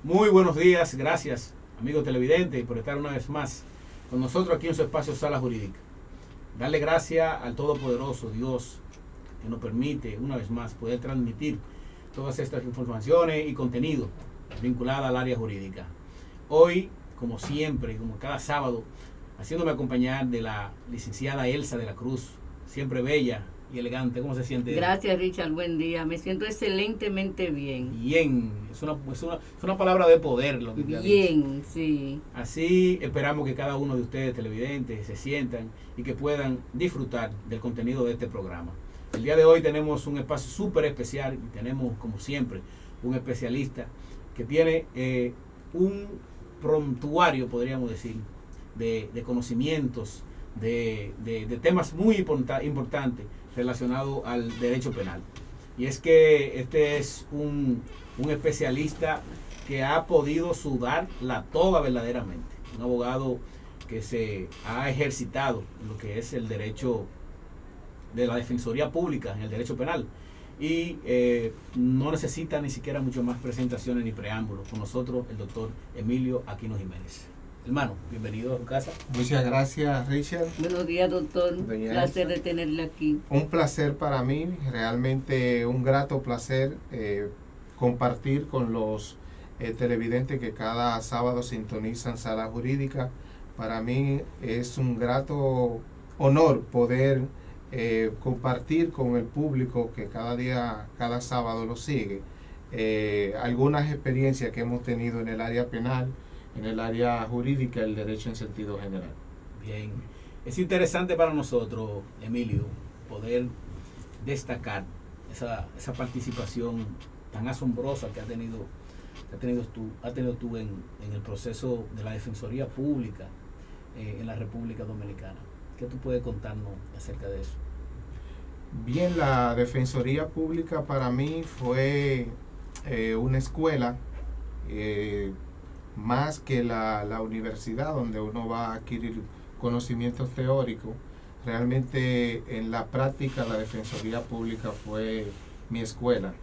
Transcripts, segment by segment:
Muy buenos días, gracias, amigo televidente, por estar una vez más con nosotros aquí en su espacio Sala Jurídica. Darle gracias al Todopoderoso Dios que nos permite una vez más poder transmitir todas estas informaciones y contenido vinculado al área jurídica. Hoy, como siempre, como cada sábado, haciéndome acompañar de la licenciada Elsa de la Cruz, siempre bella y elegante. ¿Cómo se siente? Gracias, Richard, buen día. Me siento excelentemente bien. Bien, es una palabra de poder lo que te ha dicho. Bien, sí. Así esperamos que cada uno de ustedes televidentes se sientan y que puedan disfrutar del contenido de este programa. El día de hoy tenemos un espacio súper especial y tenemos, como siempre, un especialista que tiene un prontuario, podríamos decir, de conocimientos, de temas muy importantes relacionados al derecho penal. Y es que este es un especialista que ha podido sudar la toga verdaderamente. Un abogado que se ha ejercitado en lo que es el derecho de la Defensoría Pública, en el derecho penal. Y no necesita ni siquiera mucho más presentaciones ni preámbulos. Con nosotros el doctor Emilio Aquino Jiménez. Hermano, bienvenido a tu casa. Muchas gracias, Richard. Buenos días, doctor. Doña Placer Elsa. de tenerle aquí. Un placer para mí, realmente un grato placer compartir con los televidentes que cada sábado sintonizan Sala Jurídica. Para mí es un grato honor poder compartir con el público que cada día, cada sábado lo sigue, algunas experiencias que hemos tenido en el área penal, en el área jurídica, el derecho en sentido general. Bien, es interesante para nosotros, Emilio, poder destacar esa participación tan asombrosa que has tenido tú en el proceso de la Defensoría Pública en la República Dominicana. ¿Qué tú puedes contarnos acerca de eso? Bien, la Defensoría Pública para mí fue una escuela, más que la universidad donde uno va a adquirir conocimientos teóricos. Realmente en la práctica la Defensoría Pública fue mi escuela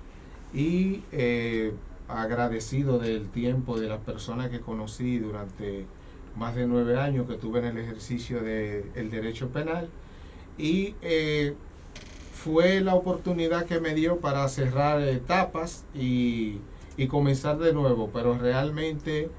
y agradecido del tiempo de las personas que conocí durante más de 9 años que tuve en el ejercicio del derecho penal, y fue la oportunidad que me dio para cerrar etapas y comenzar de nuevo, pero realmente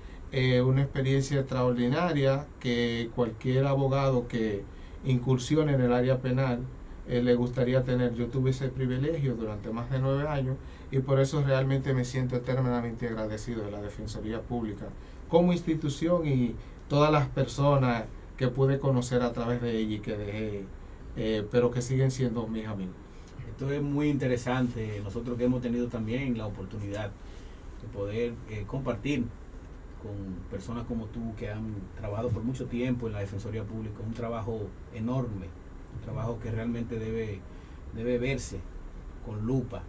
una experiencia extraordinaria que cualquier abogado que incursione en el área penal le gustaría tener. Yo tuve ese privilegio durante más de 9 años y por eso realmente me siento eternamente agradecido de la Defensoría Pública como institución y todas las personas que pude conocer a través de ella y que dejé, pero que siguen siendo mis amigos. Esto es muy interesante. Nosotros que hemos tenido también la oportunidad de poder compartir con personas como tú que han trabajado por mucho tiempo en la Defensoría Pública, un trabajo enorme, un trabajo que realmente debe verse con lupa.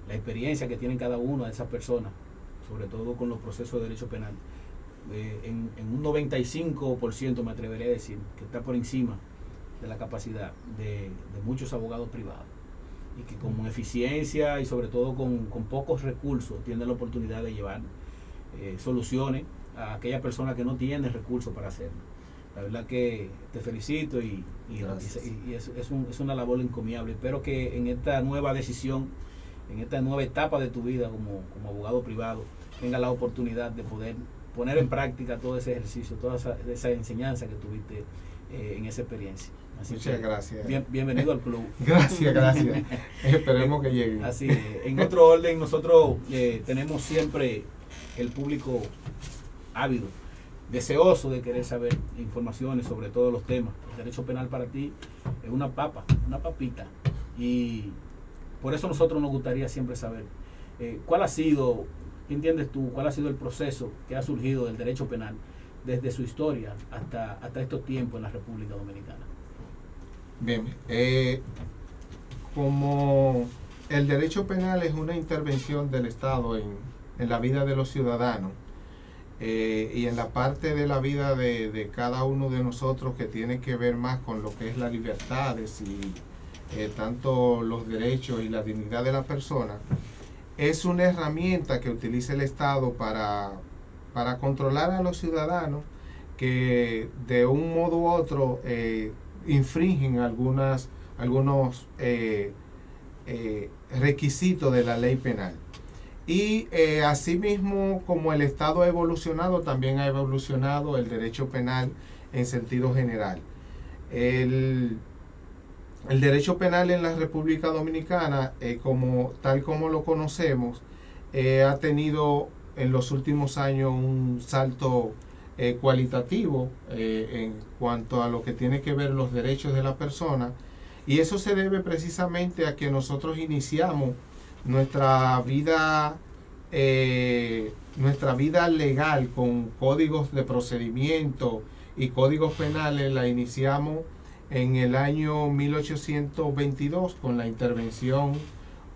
La experiencia que tienen cada una de esas personas, sobre todo con los procesos de derecho penal, en un 95% me atrevería a decir que está por encima de la capacidad de muchos abogados privados, y que con eficiencia y sobre todo con pocos recursos tienen la oportunidad de llevar soluciones a aquellas personas que no tienen recursos para hacerlo. La verdad que te felicito y es una labor encomiable. Espero que en esta nueva decisión, en esta nueva etapa de tu vida como abogado privado, tengas la oportunidad de poder poner en práctica todo ese ejercicio, toda esa enseñanza que tuviste en esa experiencia. Así Muchas que, gracias. Bienvenido al club. Gracias. Esperemos que llegue. Así es. En otro orden, nosotros tenemos siempre el público ávido, deseoso de querer saber informaciones sobre todos los temas. El derecho penal para ti es una papita. Y por eso nosotros nos gustaría siempre saber cuál ha sido, ¿qué entiendes tú? ¿Cuál ha sido el proceso que ha surgido del derecho penal desde su historia hasta estos tiempos en la República Dominicana? Bien, como el derecho penal es una intervención del Estado en la vida de los ciudadanos y en la parte de la vida de cada uno de nosotros que tiene que ver más con lo que es las libertades y tanto los derechos y la dignidad de la persona, es una herramienta que utiliza el Estado para controlar a los ciudadanos que de un modo u otro infringen algunos requisitos de la ley penal. Y asimismo, como el Estado ha evolucionado, también ha evolucionado el derecho penal en sentido general. El derecho penal en la República Dominicana, tal como lo conocemos, ha tenido en los últimos años un salto cualitativo en cuanto a lo que tiene que ver los derechos de la persona, y eso se debe precisamente a que nosotros iniciamos nuestra vida legal con códigos de procedimiento y códigos penales. La iniciamos en el año 1822 con la intervención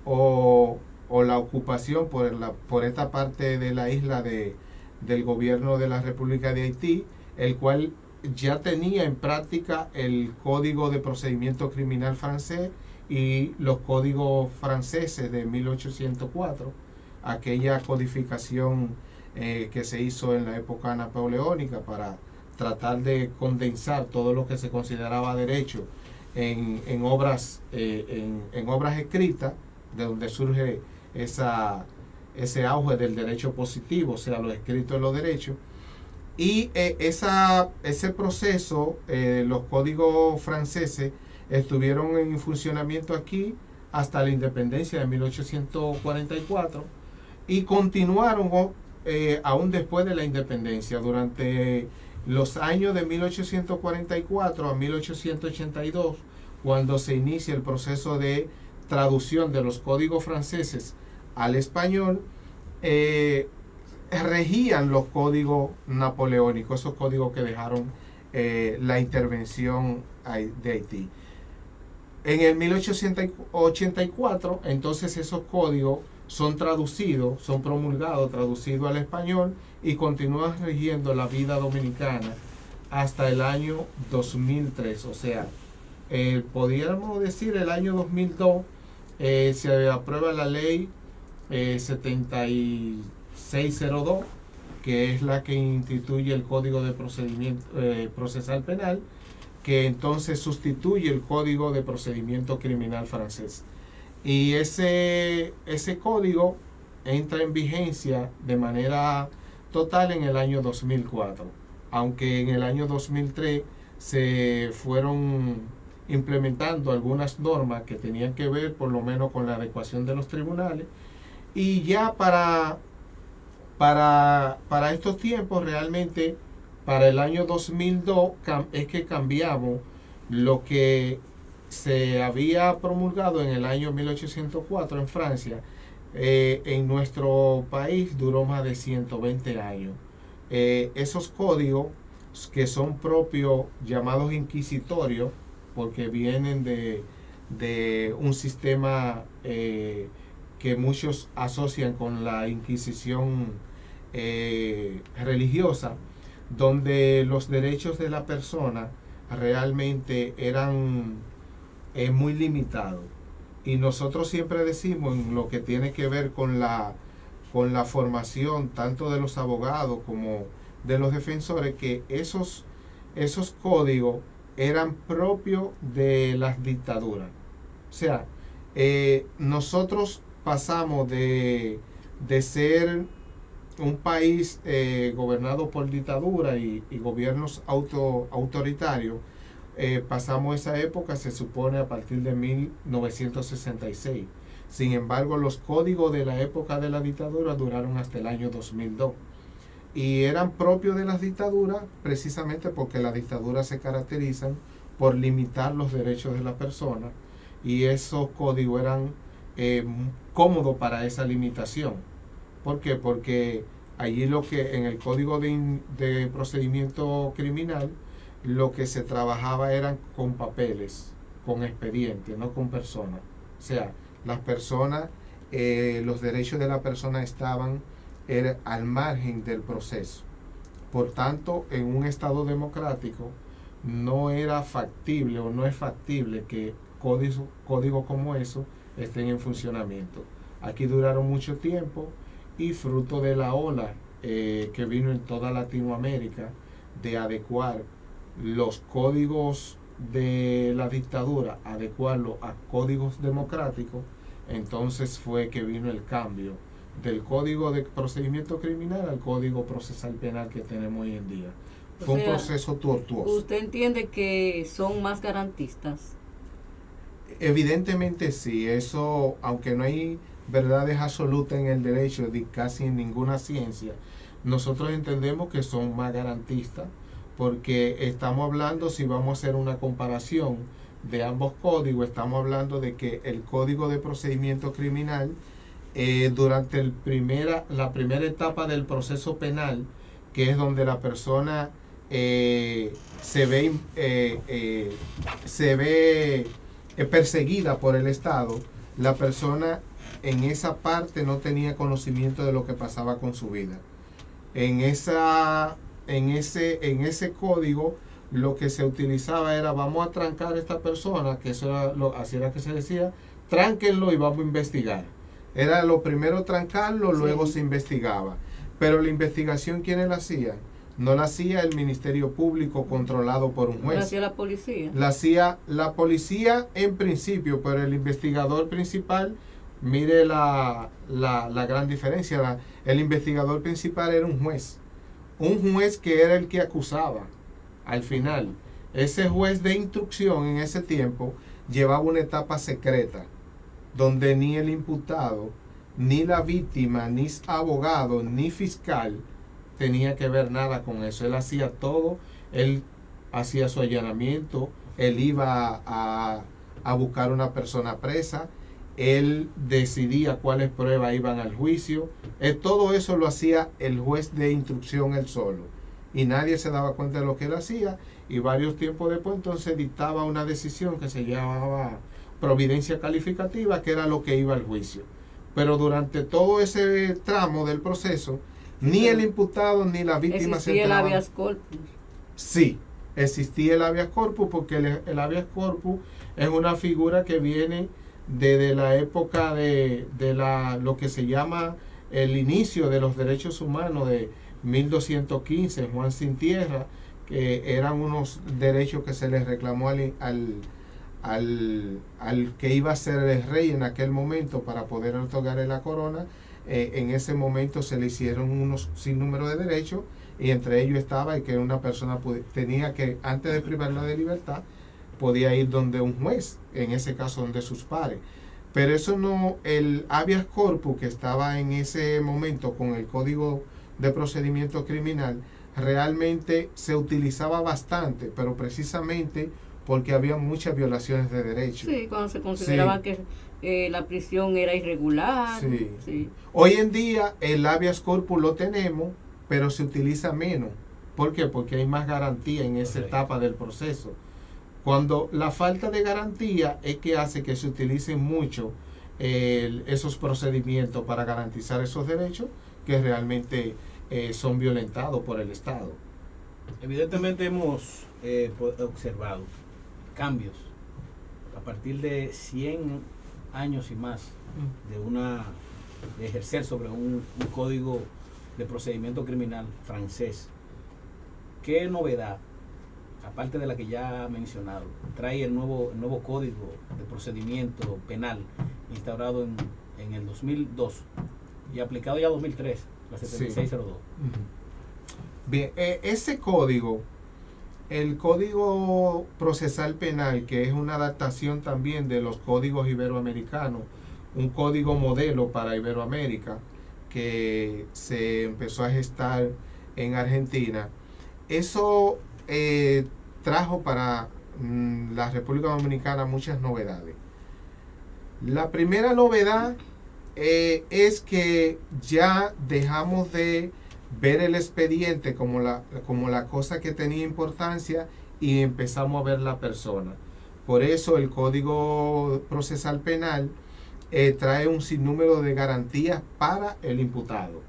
o la ocupación por esta parte de la isla del gobierno de la República de Haití, el cual ya tenía en práctica el Código de Procedimiento Criminal francés y los códigos franceses de 1804, aquella codificación que se hizo en la época napoleónica para tratar de condensar todo lo que se consideraba derecho en obras escritas, de donde surge ese auge del derecho positivo, o sea, lo escrito en los derechos. Y ese proceso, los códigos franceses estuvieron en funcionamiento aquí hasta la independencia de 1844 y continuaron aún después de la independencia. Durante los años de 1844 a 1882, cuando se inicia el proceso de traducción de los códigos franceses al español, regían los códigos napoleónicos, esos códigos que dejaron la intervención de Haití. En el 1884, entonces esos códigos son traducidos, son promulgados, traducidos al español y continúan rigiendo la vida dominicana hasta el año 2003. O sea, podríamos decir el año 2002 se aprueba la ley 7602, que es la que instituye el Código de Procedimiento Procesal Penal, que entonces sustituye el Código de Procedimiento Criminal francés. Y ese código entra en vigencia de manera total en el año 2004, aunque en el año 2003 se fueron implementando algunas normas que tenían que ver por lo menos con la adecuación de los tribunales. Y ya para estos tiempos, realmente para el año 2002 es que cambiamos lo que se había promulgado en el año 1804 en Francia. En nuestro país duró más de 120 años. Esos códigos que son propios, llamados inquisitorios, porque vienen de un sistema que muchos asocian con la Inquisición religiosa, donde los derechos de la persona realmente eran muy limitados. Y nosotros siempre decimos, en lo que tiene que ver con la formación tanto de los abogados como de los defensores, que esos códigos eran propios de las dictaduras. O sea, nosotros pasamos de ser un país gobernado por dictadura y gobiernos autoritarios, pasamos esa época, se supone, a partir de 1966. Sin embargo, los códigos de la época de la dictadura duraron hasta el año 2002. Y eran propios de las dictaduras precisamente porque las dictaduras se caracterizan por limitar los derechos de la persona, y esos códigos eran cómodos para esa limitación. ¿Por qué? Porque allí en el Código de Procedimiento Criminal, lo que se trabajaba eran con papeles, con expedientes, no con personas. O sea, las personas, los derechos de la persona estaban al margen del proceso. Por tanto, en un Estado democrático no era factible o no es factible que códigos como eso estén en funcionamiento. Aquí duraron mucho tiempo y fruto de la ola que vino en toda Latinoamérica de adecuar los códigos de la dictadura, adecuarlo a códigos democráticos, entonces fue que vino el cambio del Código de Procedimiento Criminal al Código Procesal Penal que tenemos hoy en día. Fue un proceso tortuoso. ¿Usted entiende que son más garantistas? Evidentemente sí, eso, aunque no hay verdades absolutas en el derecho, casi en ninguna ciencia, nosotros entendemos que son más garantistas, porque estamos hablando, si vamos a hacer una comparación de ambos códigos, estamos hablando de que el Código de Procedimiento Criminal, durante la primera etapa del proceso penal, que es donde la persona se ve perseguida por el Estado, la persona en esa parte no tenía conocimiento de lo que pasaba con su vida. En ese código lo que se utilizaba era: vamos a trancar a esta persona, que eso era así era que se decía, tránquenlo y vamos a investigar. Era lo primero trancarlo, luego se investigaba. Pero la investigación, ¿quiénes la hacían? No la hacía el Ministerio Público controlado por un juez. ¿La hacía la policía? La hacía la policía en principio, pero el investigador principal, mire la gran diferencia. El investigador principal era un juez. Un juez que era el que acusaba al final. Ese juez de instrucción en ese tiempo llevaba una etapa secreta, donde ni el imputado, ni la víctima, ni abogado, ni fiscal tenía que ver nada con eso. Él hacía todo, él hacía su allanamiento, él iba a buscar una persona presa, él decidía cuáles pruebas iban al juicio. Todo eso lo hacía el juez de instrucción él solo, y nadie se daba cuenta de lo que él hacía, y varios tiempos después entonces dictaba una decisión que se llamaba providencia calificativa, que era lo que iba al juicio. Pero durante todo ese tramo del proceso, ni el imputado ni la víctima se enteraban. ¿Existía el habeas corpus? Sí, existía el habeas corpus, porque el habeas corpus es una figura que viene desde la época de lo que se llama el inicio de los derechos humanos de 1215, Juan Sin Tierra, que eran unos derechos que se les reclamó al que iba a ser el rey en aquel momento para poder otorgarle la corona. En ese momento se le hicieron unos sinnúmero de derechos, y entre ellos estaba que una persona tenía que, antes de privarla de libertad, podía ir donde un juez, en ese caso donde sus pares. Pero eso no, el habeas corpus que estaba en ese momento con el Código de Procedimiento Criminal, realmente se utilizaba bastante, pero precisamente porque había muchas violaciones de derechos. Sí, cuando se consideraba que la prisión era irregular. Sí. Sí. Hoy en día el habeas corpus lo tenemos, pero se utiliza menos. ¿Por qué? Porque hay más garantía en esa etapa del proceso. Cuando la falta de garantía es que hace que se utilicen mucho esos procedimientos para garantizar esos derechos que realmente son violentados por el Estado. Evidentemente hemos observado cambios a partir de 100 años y más de ejercer sobre un código de procedimiento criminal francés. ¿Qué novedad, aparte de la que ya ha mencionado, trae el nuevo código de procedimiento penal instaurado en el 2002 y aplicado ya en 2003, la 7602? Bien, ese código, el Código Procesal Penal, que es una adaptación también de los códigos iberoamericanos, un código modelo para Iberoamérica que se empezó a gestar en Argentina, eso trajo para la República Dominicana muchas novedades. La primera novedad es que ya dejamos de ver el expediente como la cosa que tenía importancia y empezamos a ver la persona. Por eso el Código Procesal Penal trae un sinnúmero de garantías para el imputado.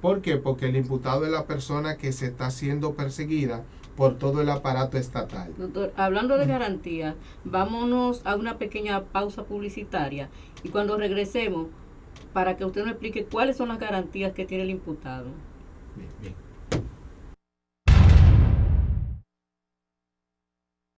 ¿Por qué? Porque el imputado es la persona que se está siendo perseguida por todo el aparato estatal. Doctor, hablando de garantía, vámonos a una pequeña pausa publicitaria y cuando regresemos para que usted nos explique cuáles son las garantías que tiene el imputado. Bien, bien.